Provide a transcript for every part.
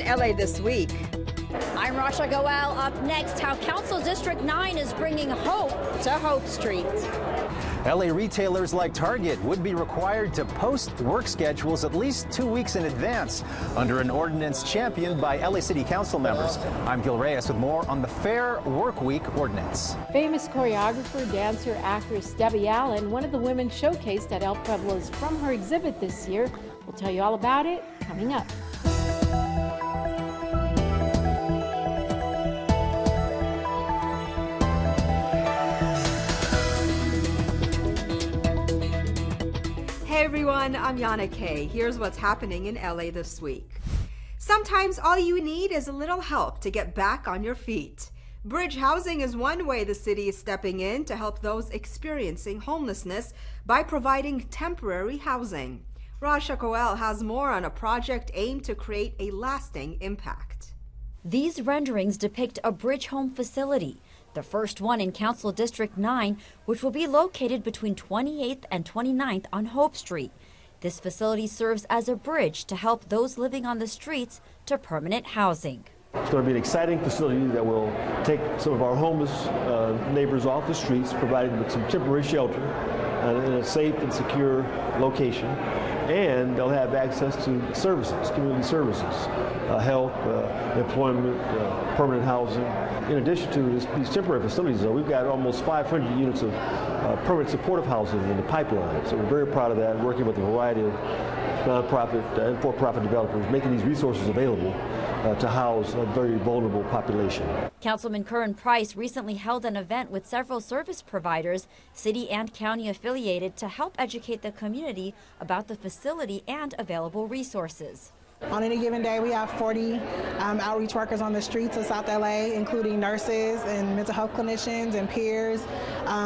LA This Week. I'm Rasha Goel. Up next, how Council District 9 is bringing hope to Hope Street. LA retailers like Target would be required to post work schedules at least 2 weeks in advance under an ordinance championed by LA City Council members. I'm Gil Reyes with more on the Fair Work Week ordinance. Famous choreographer, dancer, actress Debbie Allen, one of the women showcased at El Pueblo's From Her exhibit this year. We'll tell you all about it coming up. Hey everyone, I'm Yana Kay. Here's what's happening in LA this week. Sometimes all you need is a little help to get back on your feet. Bridge housing is one way the city is stepping in to help those experiencing homelessness by providing temporary housing. Rasha Goel has more on a project aimed to create a lasting impact. These renderings depict a bridge home facility, the first one in Council District 9, which will be located between 28th and 29th on Hope Street. This facility serves as a bridge to help those living on the streets to permanent housing. It's going to be an exciting facility that will take some of our homeless neighbors off the streets, providing them with some temporary shelter in a safe and secure location. And they'll have access to services, community services, health, employment, permanent housing. In addition to these temporary facilities, though, we've got almost 500 units of permanent supportive housing in the pipeline. So we're very proud of that, working with a variety of nonprofit and for-profit developers, making these resources available to house a very vulnerable population. Councilman Curran Price recently held an event with several service providers, city and county affiliated, to help educate the community about the facility and available resources. On any given day, we have 40 outreach workers on the streets of South LA, including nurses and mental health clinicians and peers.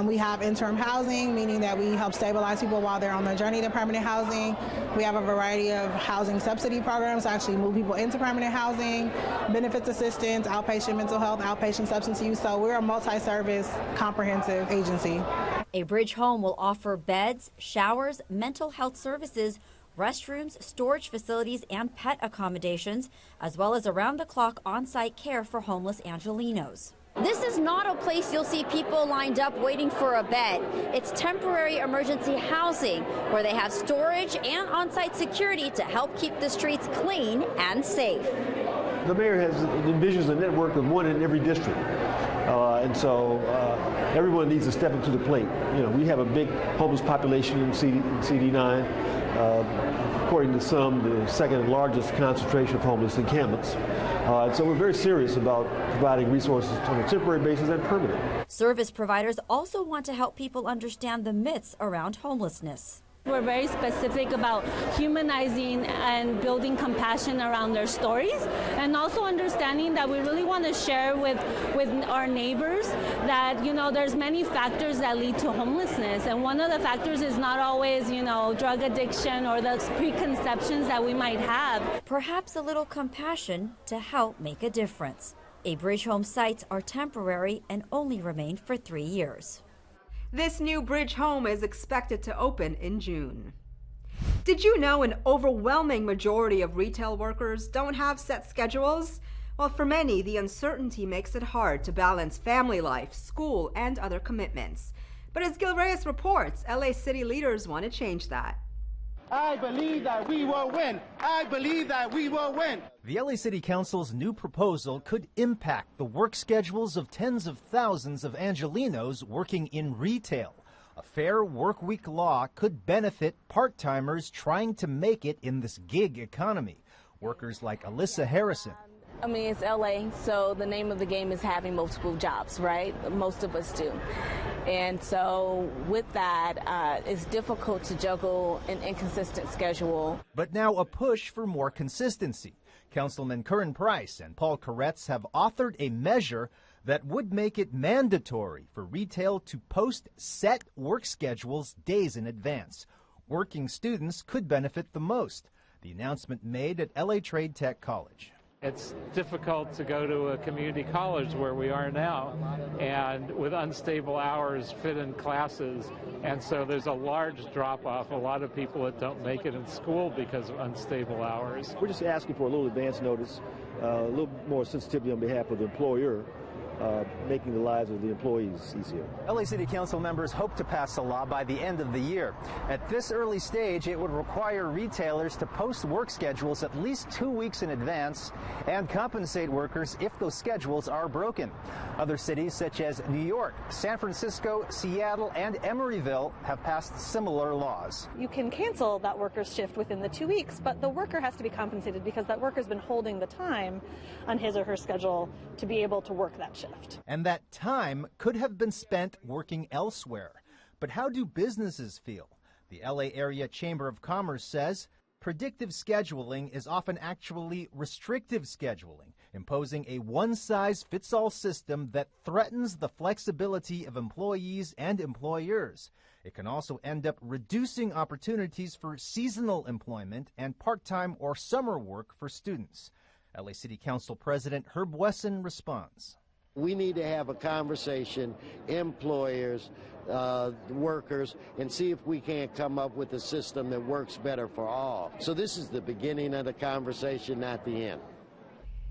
We have interim housing, meaning that we help stabilize people while they're on their journey to permanent housing. We have a variety of housing subsidy programs to actually move people into permanent housing, benefits assistance, outpatient mental health, outpatient substance use. So we're a multi-service, comprehensive agency. A bridge home will offer beds, showers, mental health services, restrooms, storage facilities, and pet accommodations, as well as around-the-clock on-site care for homeless Angelenos. This is not a place you'll see people lined up waiting for a bed. It's temporary emergency housing where they have storage and on-site security to help keep the streets clean and safe. The mayor envisions a network of one in every district. And so everyone needs to step up to the plate. You know, we have a big homeless population in CD9. According to some, the second largest concentration of homeless encampments. And so we're very serious about providing resources on a temporary basis and permanent. Service providers also want to help people understand the myths around homelessness. We're very specific about humanizing and building compassion around their stories, and also understanding that we really want to share with our neighbors that, you know, there's many factors that lead to homelessness, and one of the factors is not always, you know, drug addiction or those preconceptions that we might have. Perhaps a little compassion to help make a difference. A bridge home sites are temporary and only remain for 3 years. This new bridge home is expected to open in June. Did you know an overwhelming majority of retail workers don't have set schedules? Well, for many, the uncertainty makes it hard to balance family life, school, and other commitments. But as Gil Reyes reports, LA city leaders want to change that. I believe that we will win. I believe that we will win. The LA City Council's new proposal could impact the work schedules of tens of thousands of Angelenos working in retail. A fair work week law could benefit part-timers trying to make it in this gig economy. Workers like Alyssa Harrison. I mean, it's LA, so the name of the game is having multiple jobs, right? Most of us do. And so with that, it's difficult to juggle an inconsistent schedule. But now a push for more consistency. Councilman Curran Price and Paul Koretz have authored a measure that would make it mandatory for retail to post set work schedules days in advance. Working students could benefit the most. The announcement made at LA Trade Tech College. It's difficult to go to a community college where we are now and with unstable hours fit in classes, and so there's a large drop-off. A lot of people that don't make it in school because of unstable hours. We're just asking for a little advance notice, a little more sensitivity on behalf of the employer, making the lives of the employees easier. LA City Council members hope to pass a law by the end of the year. At this early stage, it would require retailers to post work schedules at least 2 weeks in advance and compensate workers if those schedules are broken. Other cities such as New York, San Francisco, Seattle, and Emeryville have passed similar laws. You can cancel that worker's shift within the 2 weeks, but the worker has to be compensated because that worker's been holding the time on his or her schedule to be able to work that shift. And that time could have been spent working elsewhere. But how do businesses feel? The LA Area Chamber of Commerce says predictive scheduling is often actually restrictive scheduling, imposing a one-size-fits-all system that threatens the flexibility of employees and employers. It can also end up reducing opportunities for seasonal employment and part-time or summer work for students. LA City Council President Herb Wesson responds. We need to have a conversation, employers, workers, and see if we can't come up with a system that works better for all. So this is the beginning of the conversation, not the end.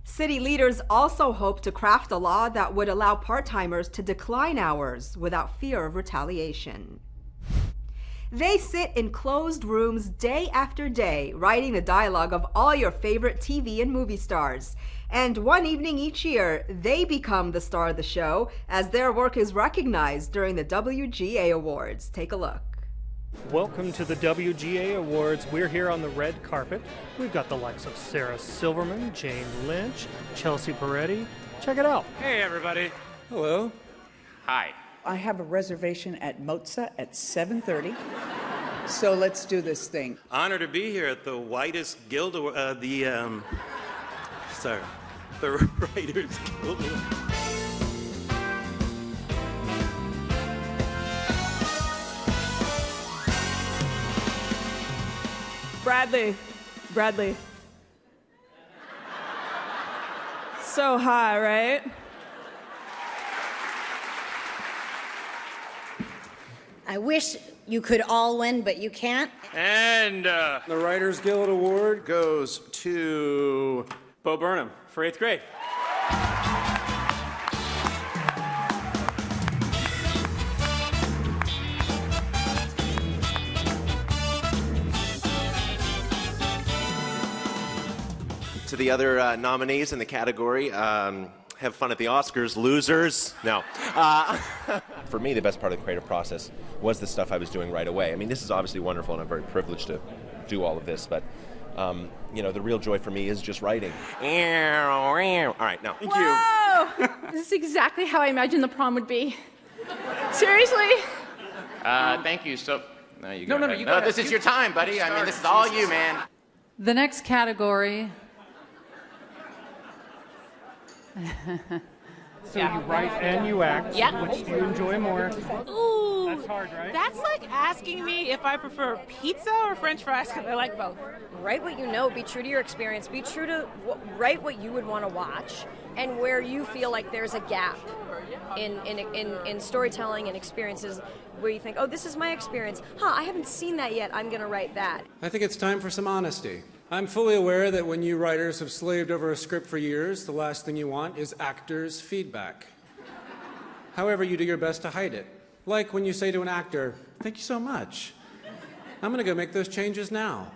City leaders also hope to craft a law that would allow part-timers to decline hours without fear of retaliation. They sit in closed rooms day after day, writing the dialogue of all your favorite TV and movie stars. And one evening each year, they become the star of the show as their work is recognized during the WGA Awards. Take a look. Welcome to the WGA Awards. We're here on the red carpet. We've got the likes of Sarah Silverman, Jane Lynch, Chelsea Peretti. Check it out. Hey, everybody. Hello. Hi. I have a reservation at Mozza at 7:30, so let's do this thing. Honored to be here at the Whitest Guild, the Writers Guild. Bradley. So high, right? I wish you could all win, but you can't. And the Writers Guild Award goes to Bo Burnham for 8th grade. To the other nominees in the category, have fun at the Oscars, losers. No. For me, the best part of the creative process was the stuff I was doing right away. I mean, this is obviously wonderful, and I'm very privileged to do all of this, but, the real joy for me is just writing. All right, now. Thank you. This is exactly how I imagined the prom would be. Seriously? Thank you. So, no, you go ahead. No, this is your time, buddy. I mean, this is all you, man. The next category. So you write and you act. Yeah. Which do you enjoy more? Ooh. That's hard, right? That's like asking me if I prefer pizza or French fries, because I like both. Write what you know. Be true to your experience. Be true to write what you would want to watch, and where you feel like there's a gap in storytelling and experiences where you think, oh, this is my experience. I haven't seen that yet. I'm going to write that. I think it's time for some honesty. I'm fully aware that when you writers have slaved over a script for years, the last thing you want is actors' feedback. However, you do your best to hide it. Like when you say to an actor, "Thank you so much. I'm going to go make those changes now."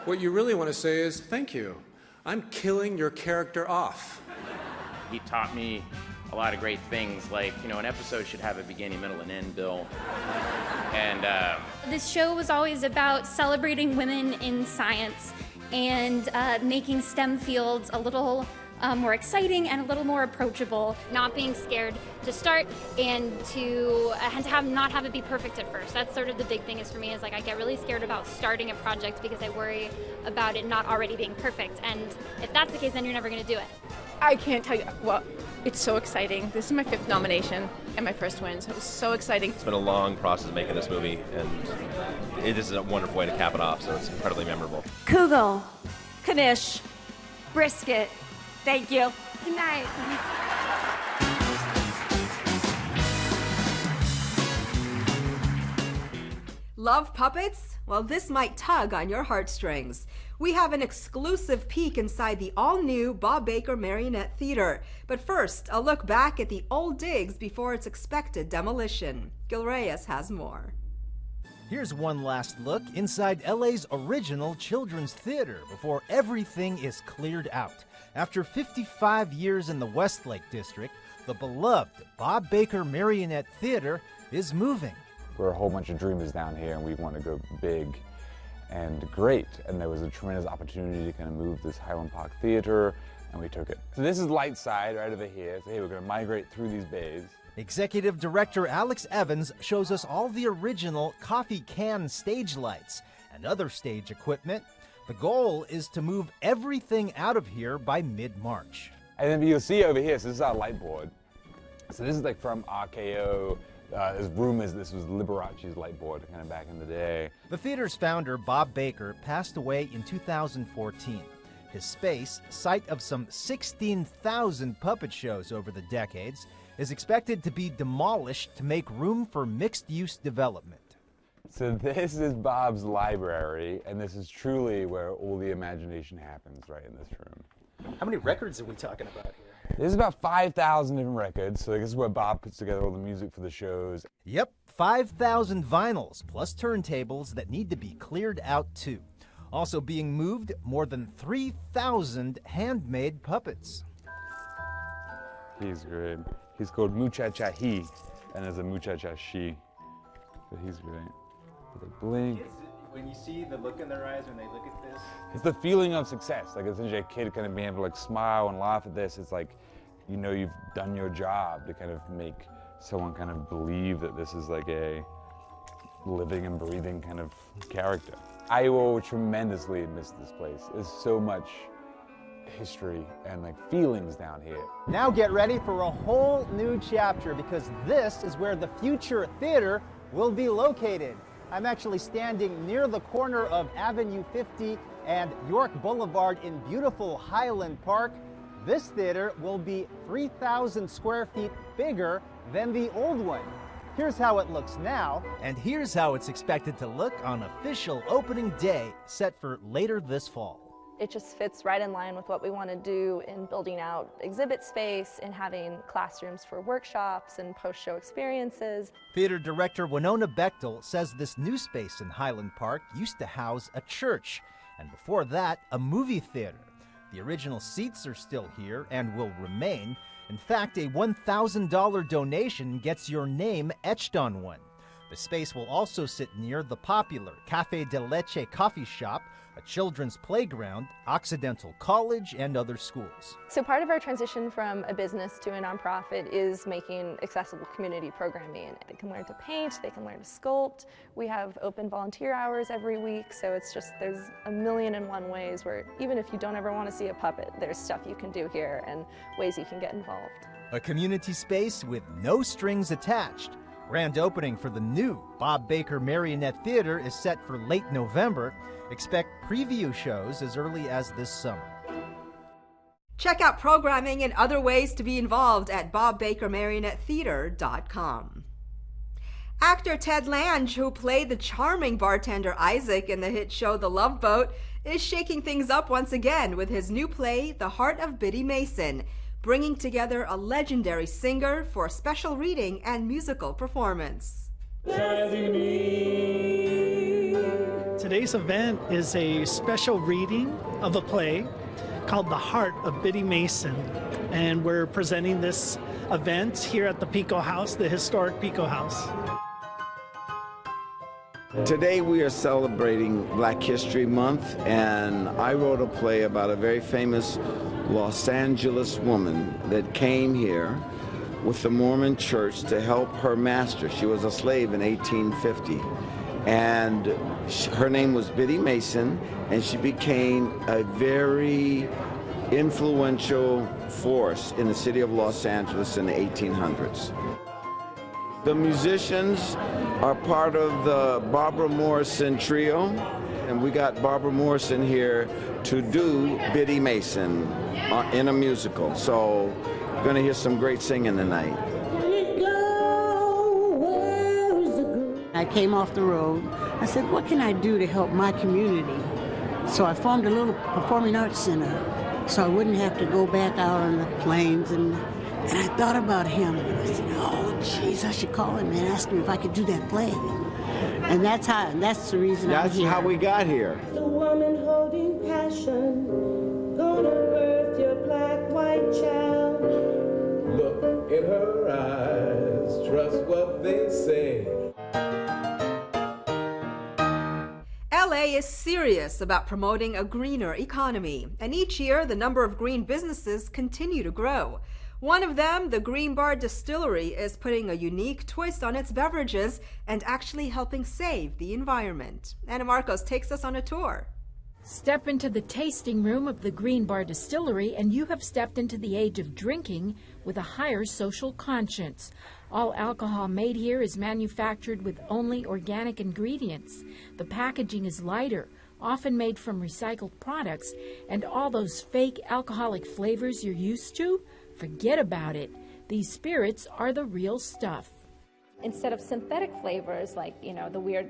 What you really want to say is, "Thank you. I'm killing your character off." He taught me a lot of great things, like, an episode should have a beginning, middle, and end, Bill. And this show was always about celebrating women in science and making STEM fields a little more exciting and a little more approachable. Not being scared to start and to not have it be perfect at first. That's sort of the big thing is for me is like I get really scared about starting a project because I worry about it not already being perfect. And if that's the case, then you're never going to do it. I can't tell you. Well, it's so exciting. This is my 5th nomination and my first win, so it was so exciting. It's been a long process making this movie, and it is a wonderful way to cap it off, so it's incredibly memorable. Kugel, Knish, brisket. Thank you. Good night. Love puppets? Well, this might tug on your heartstrings. We have an exclusive peek inside the all-new Bob Baker Marionette Theater. But first, a look back at the old digs before its expected demolition. Gil Reyes has more. Here's one last look inside LA's original children's theater before everything is cleared out. After 55 years in the Westlake District, the beloved Bob Baker Marionette Theater is moving. We're a whole bunch of dreamers down here, and we want to go big and great. And there was a tremendous opportunity to kind of move this Highland Park Theater, and we took it. So this is light side right over here. So hey, we're going to migrate through these bays. Executive Director Alex Evans shows us all the original coffee can stage lights and other stage equipment. The goal is to move everything out of here by mid-March. And then you'll see over here, so this is our light board. So this is like from RKO. There's rumors this was Liberace's light board kind of back in the day. The theater's founder, Bob Baker, passed away in 2014. His space, site of some 16,000 puppet shows over the decades, is expected to be demolished to make room for mixed-use development. So this is Bob's library, and this is truly where all the imagination happens right in this room. How many records are we talking about here? There's about 5,000 different records, so this is where Bob puts together all the music for the shows. Yep, 5,000 vinyls, plus turntables that need to be cleared out too. Also being moved, more than 3,000 handmade puppets. He's great. He's called Muchacha He, and there's a Muchacha She, but he's great. They blink. When you see the look in their eyes when they look at this? It's the feeling of success. Like essentially a kid kind of being able to like smile and laugh at this. It's like, you know, you've done your job to kind of make someone kind of believe that this is like a living and breathing kind of character. I will tremendously miss this place. There's so much history and like feelings down here. Now get ready for a whole new chapter, because this is where the future theater will be located. I'm actually standing near the corner of Avenue 50 and York Boulevard in beautiful Highland Park. This theater will be 3,000 square feet bigger than the old one. Here's how it looks now, and here's how it's expected to look on official opening day, set for later this fall. It just fits right in line with what we want to do in building out exhibit space and having classrooms for workshops and post-show experiences. Theater director Winona Bechtel says this new space in Highland Park used to house a church, and before that, a movie theater. The original seats are still here and will remain. In fact, a $1,000 donation gets your name etched on one. The space will also sit near the popular Café de Leche coffee shop, a children's playground, Occidental College, and other schools. So part of our transition from a business to a nonprofit is making accessible community programming. They can learn to paint, they can learn to sculpt. We have open volunteer hours every week, so it's just, there's 1,000,001 ways where even if you don't ever want to see a puppet, there's stuff you can do here and ways you can get involved. A community space with no strings attached. Grand opening for the new Bob Baker Marionette Theater is set for late November. Expect preview shows as early as this summer. Check out programming and other ways to be involved at BobBakerMarionetteTheater.com. Actor Ted Lange, who played the charming bartender Isaac in the hit show The Love Boat, is shaking things up once again with his new play, The Heart of Biddy Mason, bringing together a legendary singer for a special reading and musical performance. Today's event is a special reading of a play called The Heart of Biddy Mason, and we're presenting this event here at the Pico House, the historic Pico House. Today we are celebrating Black History Month, and I wrote a play about a very famous Los Angeles woman that came here with the Mormon Church to help her master. She was a slave in 1850, and her name was Biddy Mason, and she became a very influential force in the city of Los Angeles in the 1800s. The musicians are part of the Barbara Morrison trio, and we got Barbara Morrison here to do Biddy Mason in a musical. So you're going to hear some great singing tonight. I came off the road. I said, what can I do to help my community? So I formed a little performing arts center so I wouldn't have to go back out on the plains. And I thought about him. And I said, oh, geez, I should call him and ask him if I could do that play. And that's the reason I'm here. That's how we got here. The woman holding passion, gonna birth your black, white child. Look in her eyes, trust what they say. LA is serious about promoting a greener economy, and each year the number of green businesses continue to grow. One of them, the Green Bar Distillery, is putting a unique twist on its beverages and actually helping save the environment. Anna Marcos takes us on a tour. Step into the tasting room of the Green Bar Distillery and you have stepped into the age of drinking with a higher social conscience. All alcohol made here is manufactured with only organic ingredients. The packaging is lighter, often made from recycled products, and all those fake alcoholic flavors you're used to, forget about it. These spirits are the real stuff. Instead of synthetic flavors like, the weird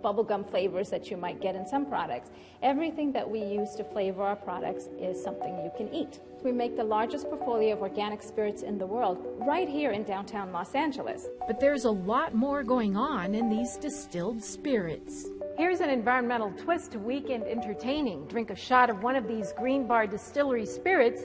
bubblegum flavors that you might get in some products, everything that we use to flavor our products is something you can eat. We make the largest portfolio of organic spirits in the world right here in downtown Los Angeles. But there's a lot more going on in these distilled spirits. Here's an environmental twist to weekend entertaining. Drink a shot of one of these Green Bar Distillery spirits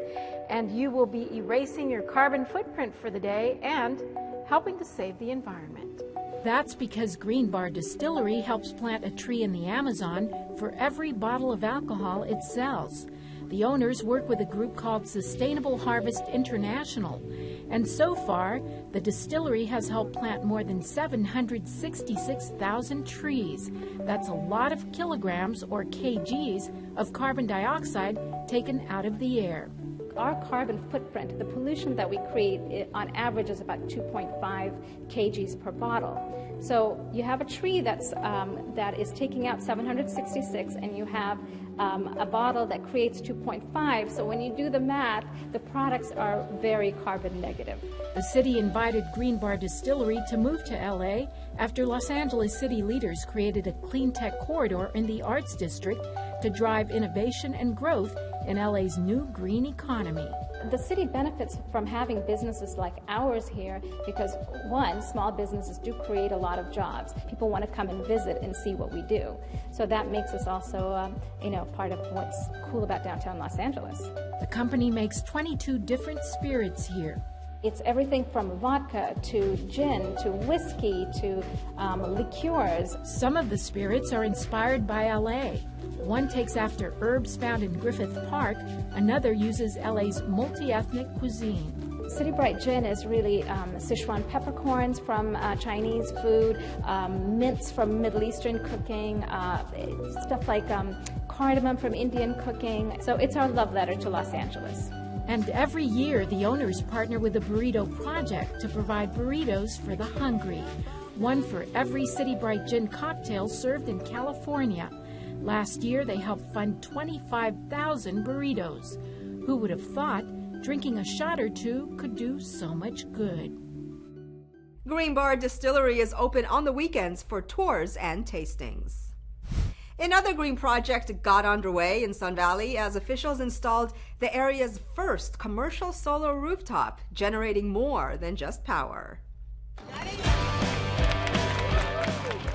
and you will be erasing your carbon footprint for the day and helping to save the environment. That's because Green Bar Distillery helps plant a tree in the Amazon for every bottle of alcohol it sells. The owners work with a group called Sustainable Harvest International, and so far, the distillery has helped plant more than 766,000 trees. That's a lot of kilograms, or kgs, of carbon dioxide taken out of the air. Our carbon footprint, the pollution that we create, on average is about 2.5 kgs per bottle. So you have a tree that is taking out 766, and you have a bottle that creates 2.5. So when you do the math, the products are very carbon negative. The city invited Green Bar Distillery to move to LA after Los Angeles city leaders created a clean tech corridor in the Arts District to drive innovation and growth in LA's new green economy. The city benefits from having businesses like ours here because, one, small businesses do create a lot of jobs. People want to come and visit and see what we do. So that makes us also, part of what's cool about downtown Los Angeles. The company makes 22 different spirits here. It's everything from vodka to gin to whiskey to liqueurs. Some of the spirits are inspired by LA. One takes after herbs found in Griffith Park. Another uses LA's multi-ethnic cuisine. City Bright Gin is really Sichuan peppercorns from Chinese food, mints from Middle Eastern cooking, stuff like cardamom from Indian cooking. So it's our love letter to Los Angeles. And every year, the owners partner with the Burrito Project to provide burritos for the hungry. One for every City Bright Gin cocktail served in California. Last year, they helped fund 25,000 burritos. Who would have thought drinking a shot or two could do so much good? Green Bar Distillery is open on the weekends for tours and tastings. Another green project got underway in Sun Valley as officials installed the area's first commercial solar rooftop, generating more than just power.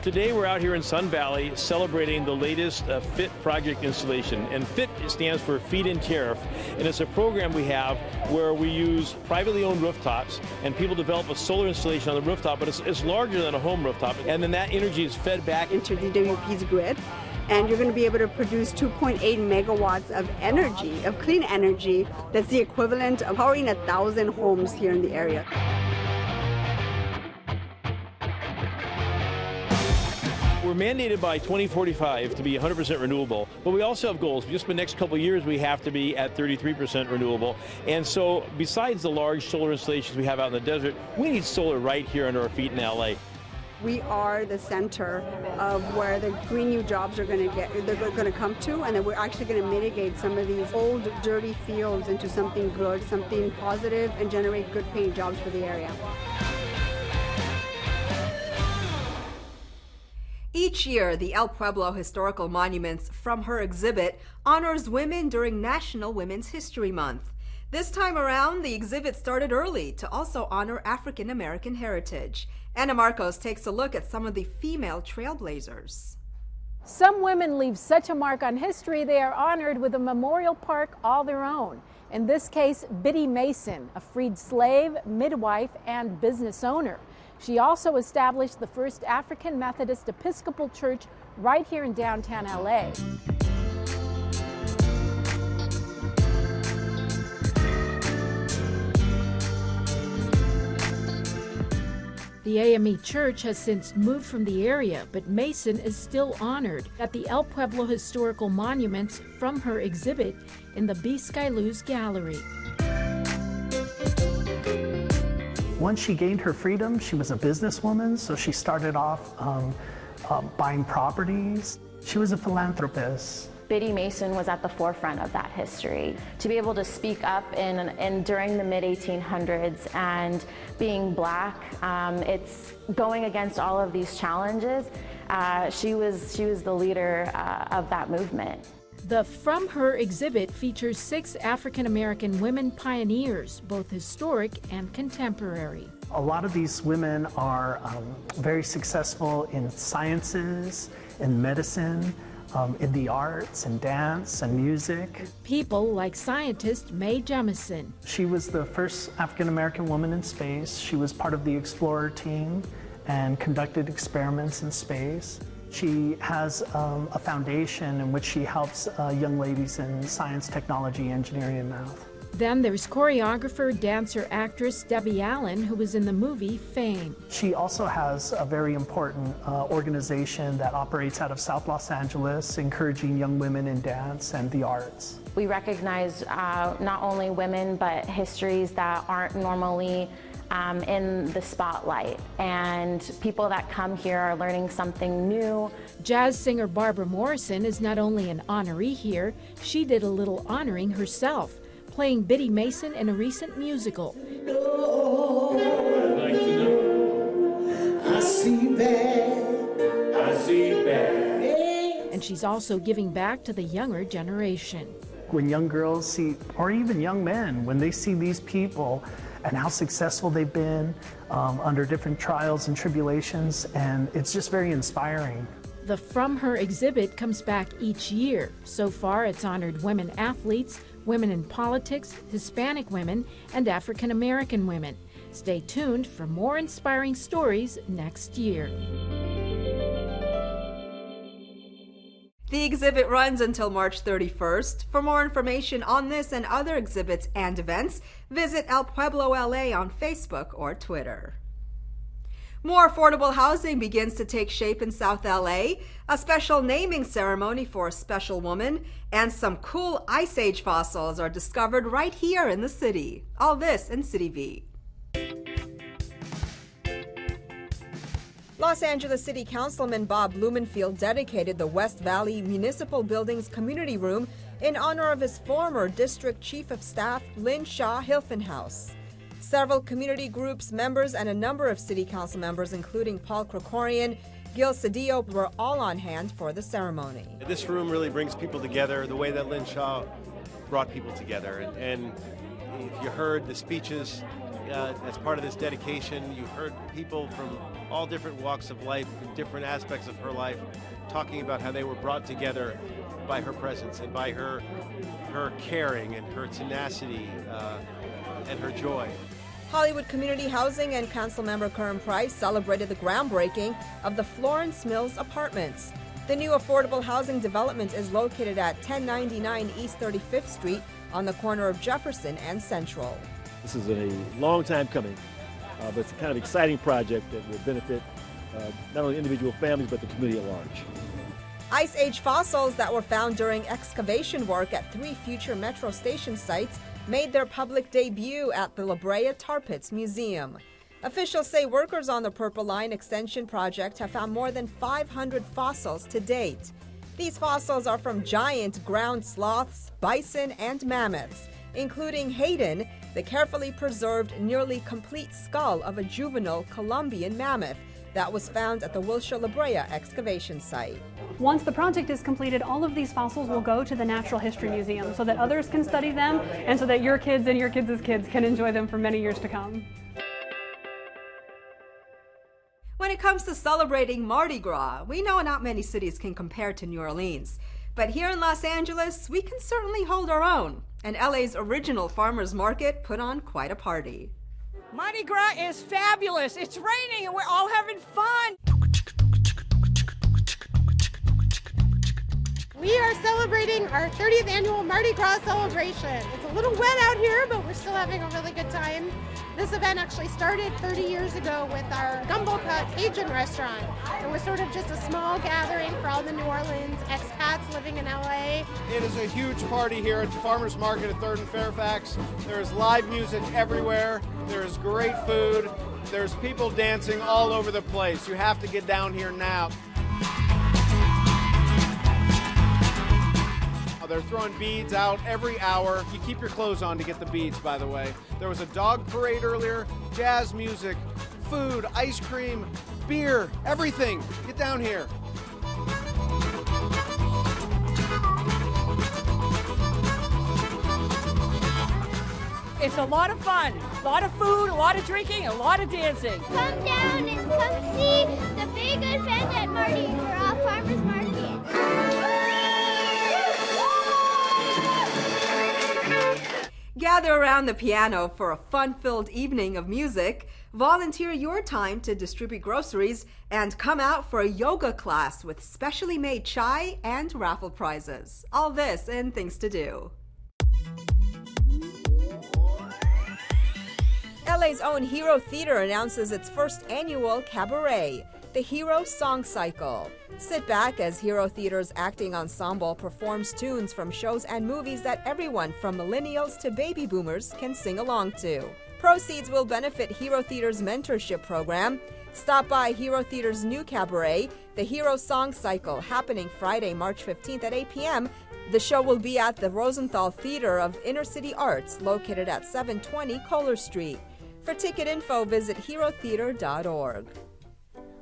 Today we're out here in Sun Valley celebrating the latest FIT project installation. And FIT stands for Feed-in Tariff, and it's a program we have where we use privately owned rooftops and people develop a solar installation on the rooftop, but it's larger than a home rooftop. And then that energy is fed back into the WP's grid. And you're going to be able to produce 2.8 megawatts of energy, of clean energy. That's the equivalent of powering 1,000 homes here in the area. We're mandated by 2045 to be 100% renewable, but we also have goals. Just in the next couple of years, we have to be at 33% renewable. And so besides the large solar installations we have out in the desert, we need solar right here under our feet in LA. We are the center of where the green new jobs are going to come to, and that we're actually going to mitigate some of these old, dirty fields into something good, something positive, and generate good paying jobs for the area. Each year, the El Pueblo Historical Monuments From Her exhibit honors women during National Women's History Month. This time around, the exhibit started early to also honor African American heritage. Anna Marcos takes a look at some of the female trailblazers. Some women leave such a mark on history they are honored with a memorial park all their own. In this case, Biddy Mason, a freed slave, midwife, and business owner. She also established the first African Methodist Episcopal Church right here in downtown LA. The AME Church has since moved from the area, but Mason is still honored at the El Pueblo Historical Monuments From Her exhibit in the Biscay Luz Gallery. Once she gained her freedom, she was a businesswoman, so she started off buying properties. She was a philanthropist. Biddy Mason was at the forefront of that history. To be able to speak up during the mid-1800s and being black, it's going against all of these challenges. She was the leader of that movement. The From Her exhibit features 6 African-American women pioneers, both historic and contemporary. A lot of these women are very successful in sciences, in medicine, in the arts and dance and music. People like scientist Mae Jemison. She was the first African-American woman in space. She was part of the Explorer team and conducted experiments in space. She has a foundation in which she helps young ladies in science, technology, engineering, and math. Then there's choreographer, dancer, actress Debbie Allen, who was in the movie Fame. She also has a very important organization that operates out of South Los Angeles, encouraging young women in dance and the arts. We recognize not only women, but histories that aren't normally in the spotlight, and people that come here are learning something new. Jazz singer Barbara Morrison is not only an honoree here, she did a little honoring herself, playing Biddy Mason in a recent musical. I see that, I see that. And she's also giving back to the younger generation. When young girls see, or even young men, when they see these people and how successful they've been under different trials and tribulations, and it's just very inspiring. The From Her exhibit comes back each year. So far, it's honored women athletes, women in politics, Hispanic women, and African American women. Stay tuned for more inspiring stories next year. The exhibit runs until March 31st. For more information on this and other exhibits and events, visit El Pueblo LA on Facebook or Twitter. More affordable housing begins to take shape in South LA. A special naming ceremony for a special woman and some cool Ice Age fossils are discovered right here in the city. All this in CityBeat. Los Angeles City Councilman Bob Blumenfield dedicated the West Valley Municipal Buildings Community Room in honor of his former District Chief of Staff, Lynn Shaw Hilfenhaus. Several community groups, members, and a number of City Council members, including Paul Krikorian, Gil Cedillo, were all on hand for the ceremony. This room really brings people together the way that Lynn Shaw brought people together. And if you heard the speeches as part of this dedication, you heard people from all different walks of life, from different aspects of her life, talking about how they were brought together by her presence and by her caring and her tenacity and her joy. Hollywood Community Housing and Councilmember Karen Price celebrated the groundbreaking of the Florence Mills Apartments. The new affordable housing development is located at 1099 East 35th Street on the corner of Jefferson and Central. This is a long time coming, but it's a kind of exciting project that will benefit not only individual families, but the community at large. Ice Age fossils that were found during excavation work at 3 future metro station sites made their public debut at the La Brea Tar Pits Museum. Officials say workers on the Purple Line extension project have found more than 500 fossils to date. These fossils are from giant ground sloths, bison, and mammoths, including Hayden, the carefully preserved, nearly complete skull of a juvenile Colombian mammoth that was found at the Wilshire La Brea excavation site. Once the project is completed, all of these fossils will go to the Natural History Museum so that others can study them and so that your kids and your kids' kids can enjoy them for many years to come. When it comes to celebrating Mardi Gras, we know not many cities can compare to New Orleans. But here in Los Angeles, we can certainly hold our own. And LA's original farmers market put on quite a party. Mardi Gras is fabulous. It's raining and we're all having fun. We are celebrating our 30th annual Mardi Gras celebration. It's a little wet out here, but we're still having a really good time. This event actually started 30 years ago with our Gumbo Cut Cajun restaurant. It was sort of just a small gathering for all the New Orleans expats living in LA. It is a huge party here at the Farmers Market at 3rd and Fairfax. There's live music everywhere. There's great food. There's people dancing all over the place. You have to get down here now. They're throwing beads out every hour. You keep your clothes on to get the beads, by the way. There was a dog parade earlier, jazz music, food, ice cream, beer, everything. Get down here. It's a lot of fun, a lot of food, a lot of drinking, a lot of dancing. Come down and come see the big event at Mardi Gras Farmers Market. Gather around the piano for a fun-filled evening of music, volunteer your time to distribute groceries, and come out for a yoga class with specially made chai and raffle prizes. All this and things to do. LA's own Hero Theater announces its first annual cabaret, the Hero Song Cycle. Sit back as Hero Theater's acting ensemble performs tunes from shows and movies that everyone from millennials to baby boomers can sing along to. Proceeds will benefit Hero Theater's mentorship program. Stop by Hero Theater's new cabaret, the Hero Song Cycle, happening Friday, March 15th at 8 p.m. The show will be at the Rosenthal Theater of Inner City Arts, located at 720 Kohler Street. For ticket info, visit herotheater.org.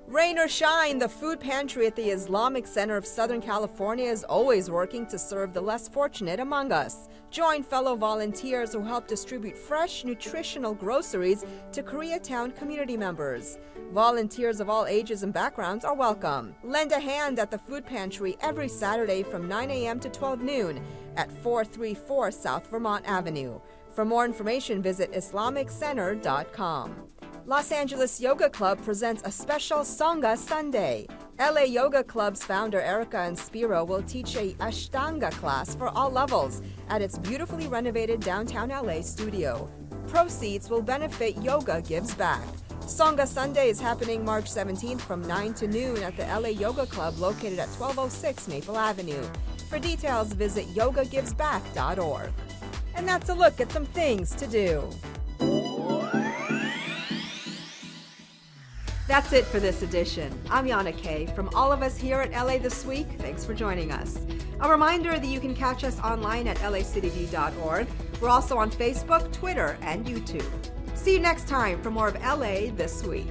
Rain or shine, the food pantry at the Islamic Center of Southern California is always working to serve the less fortunate among us. Join fellow volunteers who help distribute fresh, nutritional groceries to Koreatown community members. Volunteers of all ages and backgrounds are welcome. Lend a hand at the food pantry every Saturday from 9 a.m. to 12 noon at 434 South Vermont Avenue. For more information, visit IslamicCenter.com. Los Angeles Yoga Club presents a special Sangha Sunday. LA Yoga Club's founder Erica and Spiro will teach a Ashtanga class for all levels at its beautifully renovated downtown LA studio. Proceeds will benefit Yoga Gives Back. Sangha Sunday is happening March 17th from 9 to noon at the LA Yoga Club located at 1206 Maple Avenue. For details, visit yogagivesback.org. And that's a look at some things to do. That's it for this edition. I'm Yana Kay. From all of us here at LA This Week, thanks for joining us. A reminder that you can catch us online at lacitybeat.org. We're also on Facebook, Twitter, and YouTube. See you next time for more of LA This Week.